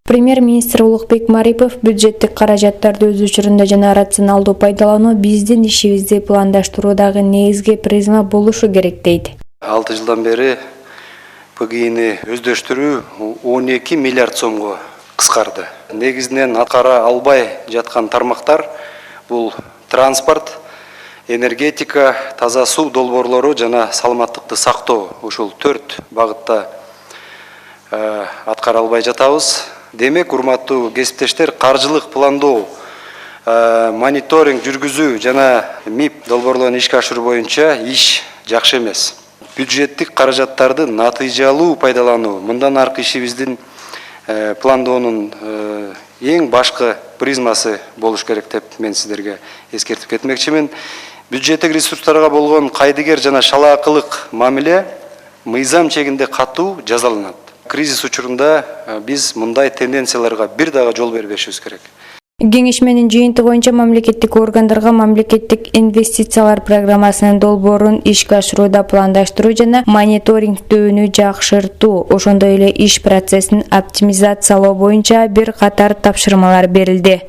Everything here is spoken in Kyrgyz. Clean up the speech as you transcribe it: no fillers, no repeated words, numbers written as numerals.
Премьер-министр Улукбек Марипов бюджеттик каражаттарды өз учурунда жана рационалдуу пайдалануу биздин ишибизди пландаштыруудагы негизги призма болушу керек дейт. 6 жылдан бери ПГИни өздөштүрүү 12 миллиард сомго кыскарды. Негизинен аткара албай жаткан тармактар бул транспорт, энергетика, таза суу долбоорлору жана саламаттыкты сактоо. Ушул 4 багытта аткара албай жатабыз. Демек, урматтуу кесиптештер, каржылык пландоо, мониторинг жүргүзүү жана МИП долбоорлорун ишке ашыруу боюнча иш жакшы эмес. Бюджеттик каражаттарды натыйжалуу пайдалануу мындан аркы ишибиздин пландоонун эң башкы призмасы болуш керек деп мен сиздерге эскертип кетмекчимин. Бюджеттик ресурстарга болгон кайдыгер жана шалаакылык мамиле мыйзам чегинде катуу жазаланат. Кризис учурунда биз мындай тенденцияларга бир дагы жол бербешибиз керек. Кеңешменин жыйынтыгы боюнча мамлекеттик органдарга мамлекеттик инвестициялар программасынын долбоорун ишке ашырууда пландаштыруу жана мониторингдөөнү жакшыртуу, ошондой эле иш процессин оптимизациялоо боюнча бир катар тапшырмалар берилди.